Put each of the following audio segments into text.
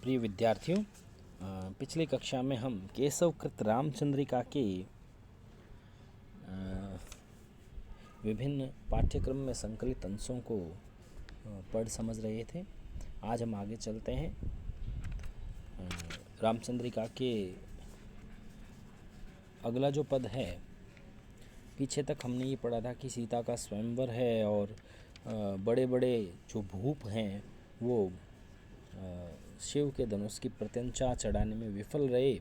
प्रिय विद्यार्थियों, पिछली कक्षा में हम केशवकृत रामचंद्रिका के विभिन्न पाठ्यक्रम में संकलित अंशों को पढ़ समझ रहे थे। आज हम आगे चलते हैं। रामचंद्रिका के अगला जो पद है, पीछे तक हमने ये पढ़ा था कि सीता का स्वयंवर है और बड़े बड़े जो भूप हैं वो शिव के धनुष की प्रत्यंचा चढ़ाने में विफल रहे।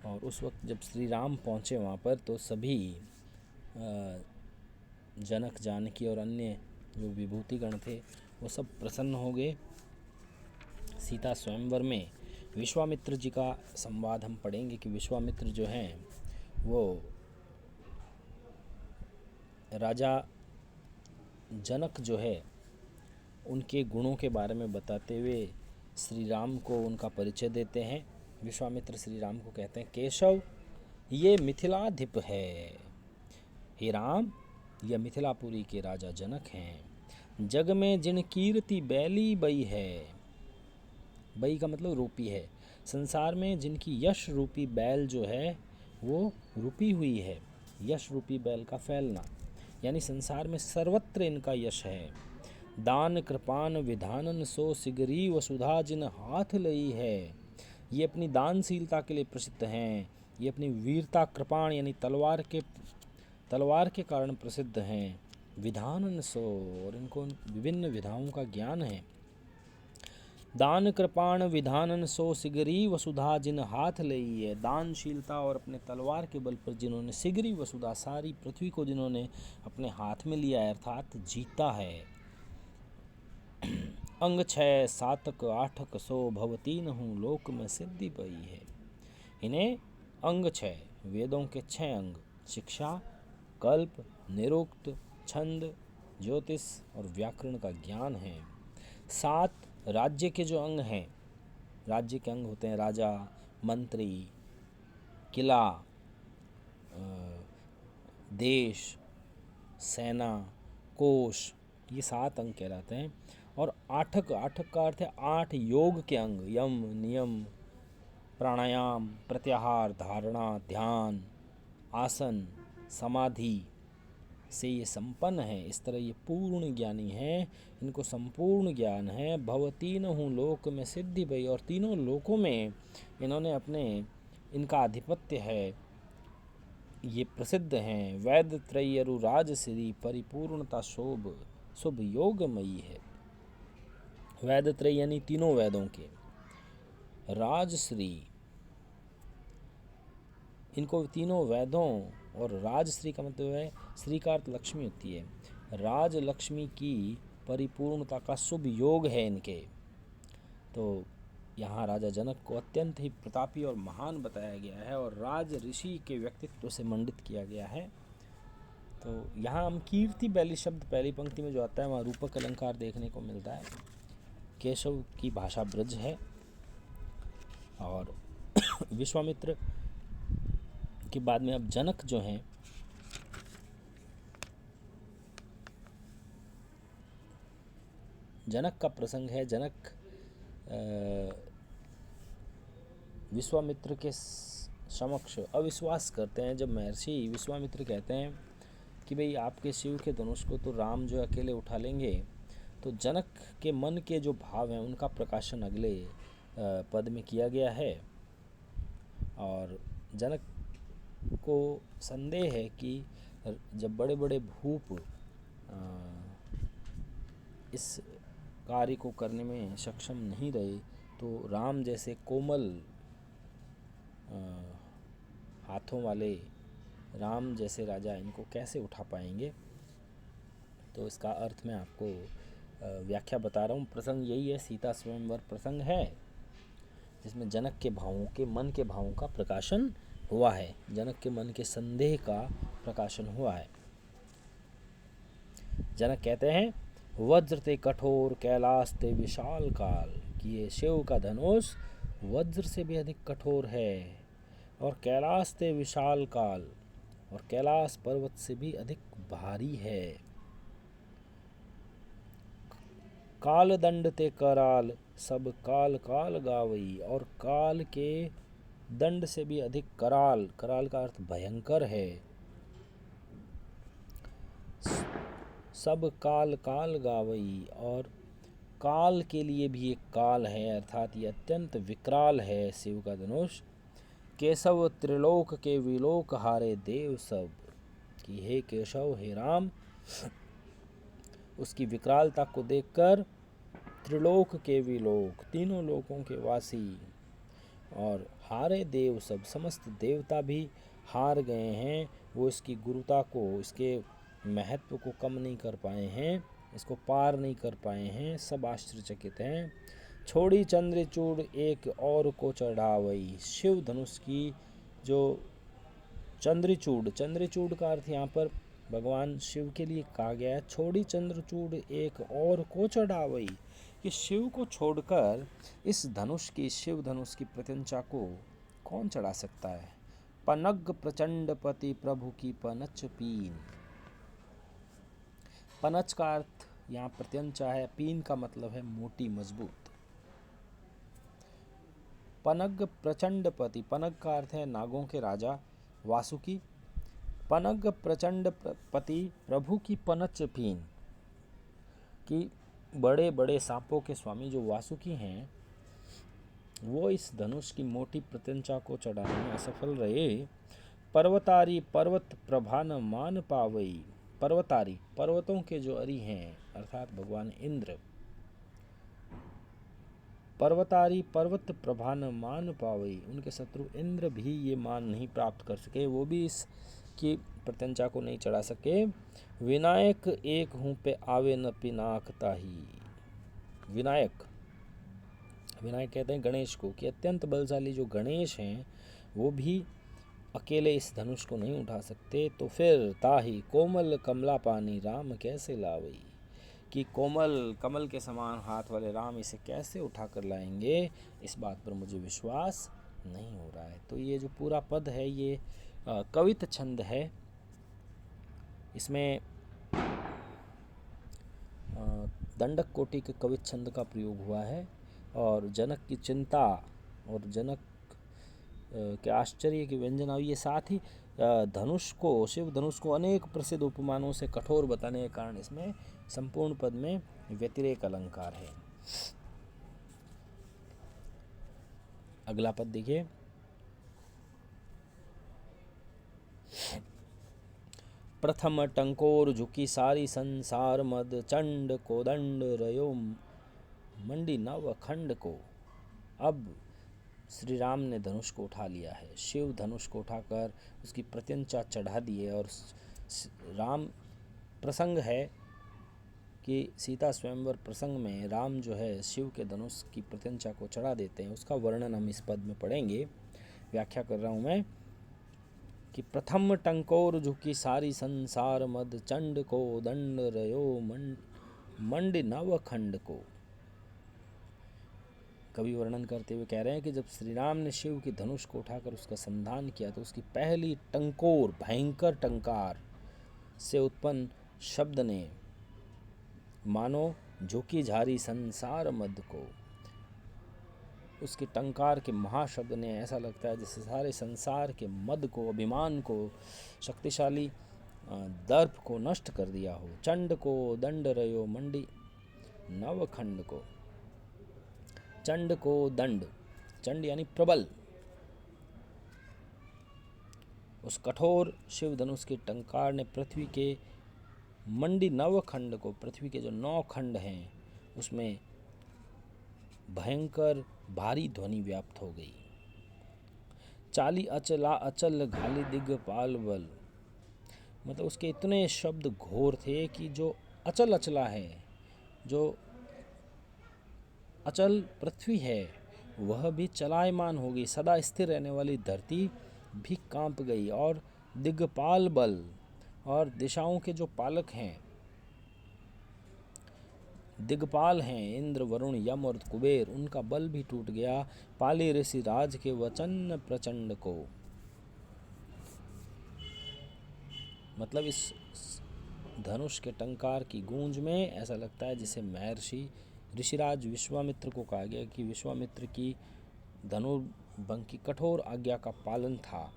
और उस वक्त जब श्री राम पहुँचे वहाँ पर तो सभी जनक जानकी और अन्य जो विभूतिगण थे वो सब प्रसन्न हो गए। सीता स्वयंवर में विश्वामित्र जी का संवाद हम पढ़ेंगे कि विश्वामित्र जो हैं वो राजा जनक जो है उनके गुणों के बारे में बताते हुए श्री राम को उनका परिचय देते हैं। विश्वामित्र श्री राम को कहते हैं, केशव ये मिथिलाधिप है। हे राम, यह मिथिलापुरी के राजा जनक हैं। जग में जिन कीर्ति बैली बई है, बई का मतलब रूपी है। संसार में जिनकी यश रूपी बैल जो है वो रूपी हुई है। यश रूपी बैल का फैलना, यानी संसार में सर्वत्र इनका यश है। दान कृपान विधानन सो सिगरी वसुधा जिन हाथ लई है। ये अपनी दानशीलता के लिए प्रसिद्ध हैं। ये अपनी वीरता कृपाण यानी तलवार के कारण प्रसिद्ध हैं। विधानन सो, और इनको विभिन्न विधाओं का ज्ञान है। दान कृपाण विधानन सो सिगरी वसुधा जिन हाथ लई है। दानशीलता और अपने तलवार के बल पर जिन्होंने सिगरी वसुधा सारी पृथ्वी को जिन्होंने अपने हाथ में लिया है, अर्थात जीता है। अंग 6 सातक आठक सो भवतीन हूँ लोक में सिद्धि पई है। इन्हें अंग 6 वेदों के 6 अंग शिक्षा, कल्प, निरुक्त, छंद, ज्योतिष और व्याकरण का ज्ञान है। 7 राज्य के जो अंग हैं, राज्य के अंग होते हैं राजा, मंत्री, किला, देश, सेना, कोश, ये 7 अंग कहलाते हैं। और आठक का अर्थ है 8 योग के अंग, यम, नियम, प्राणायाम, प्रत्याहार, धारणा, ध्यान, आसन, समाधि से ये संपन्न है। इस तरह ये पूर्ण ज्ञानी हैं, इनको संपूर्ण ज्ञान है। भवतीनहु लोक में सिद्धि भई, और तीनों लोकों में इन्होंने इनका आधिपत्य है, ये प्रसिद्ध हैं। वैद त्रयरु राजश्री परिपूर्णता शोभ शुभ योगमयी है। वैद त्रय यानी तीनों वेदों के, राजश्री, इनको तीनों वेदों, और राजश्री का मतलब है श्री का अर्थ लक्ष्मी होती है, राज लक्ष्मी की परिपूर्णता का शुभ योग है इनके। तो यहाँ राजा जनक को अत्यंत ही प्रतापी और महान बताया गया है और राज ऋषि के व्यक्तित्व से मंडित किया गया है। तो यहाँ हम कीर्ति बैली शब्द पहली पंक्ति में जो आता है वहाँ रूपक अलंकार देखने को मिलता है। केशव की भाषा ब्रज है और विश्वामित्र के बाद में अब जनक जो हैं, जनक का प्रसंग है। जनक विश्वामित्र के समक्ष अविश्वास करते हैं। जब महर्षि विश्वामित्र कहते हैं कि भाई आपके शिव के धनुष को तो राम जो अकेले उठा लेंगे, तो जनक के मन के जो भाव हैं उनका प्रकाशन अगले पद में किया गया है। और जनक को संदेह है कि जब बड़े बड़े भूप इस कार्य को करने में सक्षम नहीं रहे, तो राम जैसे कोमल हाथों वाले राम जैसे राजा इनको कैसे उठा पाएंगे। तो इसका अर्थ मैं आपको व्याख्या बता रहा हूँ। प्रसंग यही है, सीता स्वयंवर प्रसंग है जिसमें जनक के भावों के मन के भावों का प्रकाशन हुआ है, जनक के मन के संदेह का प्रकाशन हुआ है। जनक कहते हैं, वज्र ते कठोर कैलाश ते विशाल काल, कि ये शिव का धनुष वज्र से भी अधिक कठोर है और कैलाश ते विशाल काल, और कैलाश पर्वत से भी अधिक भारी है। काल दंड ते कराल सब काल काल गावई, और काल के दंड से भी अधिक कराल, कराल का अर्थ भयंकर है। सब काल काल गावई, और काल के लिए भी एक काल है, अर्थात ये अत्यंत विकराल है शिव का धनुष। केशव त्रिलोक के विलोक हारे देव सब, कि हे केशव हे राम, उसकी विकरालता को देखकर त्रिलोक के विलोक, तीनों लोकों के वासी, और हारे देव सब, समस्त देवता भी हार गए हैं। वो इसकी गुरुता को, इसके महत्व को कम नहीं कर पाए हैं, इसको पार नहीं कर पाए हैं, सब आश्चर्यचकित हैं। छोड़ी चंद्रचूड़ एक और को चढ़ावई, शिव धनुष की जो चंद्रचूड़, चंद्रचूड़ का अर्थ यहाँ पर भगवान शिव के लिए कहा गया है। छोड़ी चंद्रचूड़ एक और को चढ़ावई, कि शिव को छोड़कर इस धनुष की, शिव धनुष की प्रत्यंचा को कौन चढ़ा सकता है। पनग प्रचंड पति प्रभु की पनच पीन, पनच का अर्थ यहाँ प्रत्यंचा है, पीन का मतलब है मोटी मजबूत। पनग प्रचंड पति, पनग का अर्थ है नागों के राजा वासुकी। पनग प्रचंड पति प्रभु की पनच पीन, कि बड़े बड़े सांपों के स्वामी जो वासुकी हैं, वो इस धनुष की मोटी प्रत्यंचा को चढ़ाने में असफल रहे। पर्वतारी पर्वत प्रभान मान पावई, पर्वतारी, पर्वतों के जो अरी हैं अर्थात भगवान इंद्र, पर्वतारी पर्वत प्रभान मान पावई, उनके शत्रु इंद्र भी ये मान नहीं प्राप्त कर सके, वो भी इसकी प्रत्यंचा को नहीं चढ़ा सके। विनायक एक हूँ पे आवे न पिनाक ताही, विनायक, विनायक कहते हैं गणेश को, कि अत्यंत बलशाली जो गणेश हैं वो भी अकेले इस धनुष को नहीं उठा सकते। तो फिर ताही कोमल कमला पानी राम कैसे लावई, कि कोमल कमल के समान हाथ वाले राम इसे कैसे उठा कर लाएंगे, इस बात पर मुझे विश्वास नहीं हो रहा है। तो ये जो पूरा पद है ये कवित छंद है, इसमें दंडक कोटि के कवित छंद का प्रयोग हुआ है, और जनक की चिंता और जनक के आश्चर्य की व्यंजना हुई है। साथ ही धनुष को, शिव धनुष को अनेक प्रसिद्ध उपमानों से कठोर बताने के कारण इसमें संपूर्ण पद में व्यतिरेक अलंकार है। अगला पद देखिए, प्रथम टंकोर झुकी सारी संसार मद, चंड को दंड रयो मंडी नव खंड को। अब श्री राम ने धनुष को उठा लिया है, शिव धनुष को उठाकर उसकी प्रत्यंचा चढ़ा दी है। और राम प्रसंग है कि सीता स्वयंवर प्रसंग में राम जो है शिव के धनुष की प्रत्यंचा को चढ़ा देते हैं, उसका वर्णन हम इस पद में पढ़ेंगे। व्याख्या कर रहा हूँ मैं कि प्रथम टंकोर झुकी सारी संसार मद, चंड को दंड रयो मंड नव खंड को। कवि वर्णन करते हुए कह रहे हैं कि जब श्री राम ने शिव की धनुष को उठाकर उसका संधान किया तो उसकी पहली टंकोर, भयंकर टंकार से उत्पन्न शब्द ने मानो झुकी झारी संसार मद को, उसके टंकार के महाशब्द ने ऐसा लगता है जैसे सारे संसार के मद को, अभिमान को, शक्तिशाली दर्प को नष्ट कर दिया हो। चंड को दंड रयो मंडी नवखंड को, चंड को दंड, चंड यानी प्रबल, उस कठोर शिव धनुष के टंकार ने पृथ्वी के मंडी नवखंड को, पृथ्वी के जो 9 खंड हैं उसमें भयंकर भारी ध्वनि व्याप्त हो गई। चाली अचला अचल घाली दिग्पाल बल, मतलब उसके इतने शब्द घोर थे कि जो अचल अचला है, जो अचल पृथ्वी है वह भी चलायमान हो गई, सदा स्थिर रहने वाली धरती भी कांप गई। और दिग्पाल बल, और दिशाओं के जो पालक हैं, दिग्पाल हैं इंद्र वरुण यम और कुबेर, उनका बल भी टूट गया। पाली ऋषि राज के वचन प्रचंड को, मतलब इस धनुष के टंकार की गूंज में ऐसा लगता है जैसे महर्षि ऋषिराज विश्वामित्र को कहा गया कि विश्वामित्र की धनुर्भंग की कठोर आज्ञा का पालन था।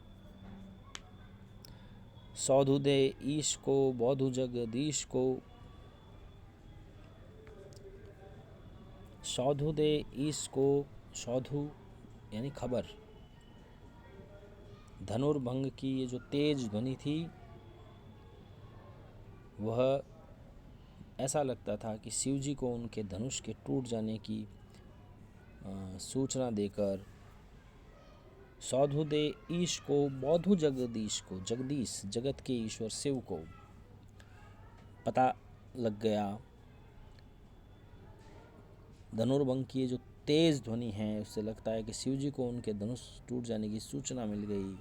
सौधु दे ईश को बौधु जगदीश को, सौधु दे ईश को, सौधु यानी खबर। धनुर्भंग की ये जो तेज ध्वनि थी वह ऐसा लगता था कि शिवजी को उनके धनुष के टूट जाने की सूचना देकर सौधु दे ईश को बौधु जगदीश को, जगदीश जगत के ईश्वर शिव को पता लग गया। धनुर्भंग की जो तेज ध्वनि है उससे लगता है कि शिवजी को उनके धनुष टूट जाने की सूचना मिल गई।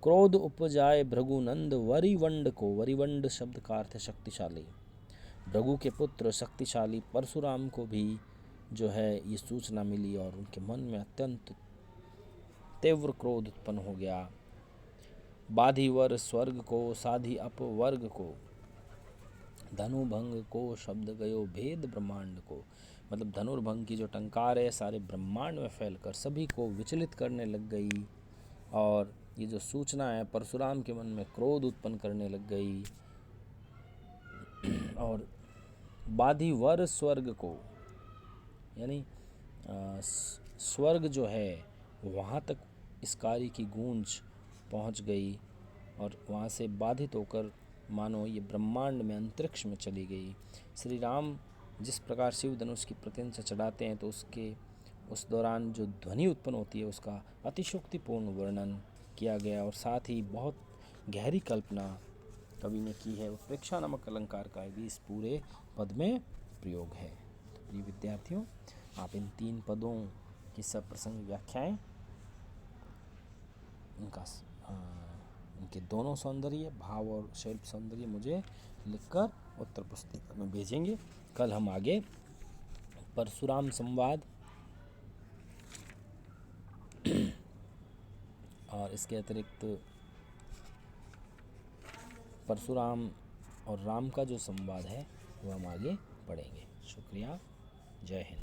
क्रोध उपजाए भृगुनंद वरिवंड को, वरिवंड शब्द का अर्थ है शक्तिशाली। भृगु के पुत्र शक्तिशाली परशुराम को भी जो है ये सूचना मिली और उनके मन में अत्यंत तीव्र क्रोध उत्पन्न हो गया। बाधिवर स्वर्ग को साधि अपवर्ग को, धनुभंग को शब्द गयो भेद ब्रह्मांड को, मतलब धनुर्भंग की जो टंकार है सारे ब्रह्मांड में फैलकर सभी को विचलित करने लग गई और ये जो सूचना है परशुराम के मन में क्रोध उत्पन्न करने लग गई। और बाधिवर स्वर्ग को यानी स्वर्ग जो है वहाँ तक इस कार्य की गूंज पहुँच गई और वहाँ से बाधित होकर मानो ये ब्रह्मांड में अंतरिक्ष में चली गई। श्री राम जिस प्रकार शिव धनुष की प्रत्यंचा चढ़ाते हैं तो उस दौरान जो ध्वनि उत्पन्न होती है उसका अतिशोक्तिपूर्ण वर्णन किया गया और साथ ही बहुत गहरी कल्पना कवि ने की है। उत्प्रेक्षा नामक अलंकार का भी इस पूरे पद में प्रयोग है। प्रिय विद्यार्थियों, आप इन 3 पदों की सब प्रसंग व्याख्याएं, उनके दोनों सौंदर्य भाव और शिल्प सौंदर्य मुझे लिखकर उत्तर पुस्तिका में भेजेंगे। कल हम आगे परशुराम संवाद और इसके अतिरिक्त परशुराम और राम का जो संवाद है वो हम आगे पढ़ेंगे। शुक्रिया, जय हिंद।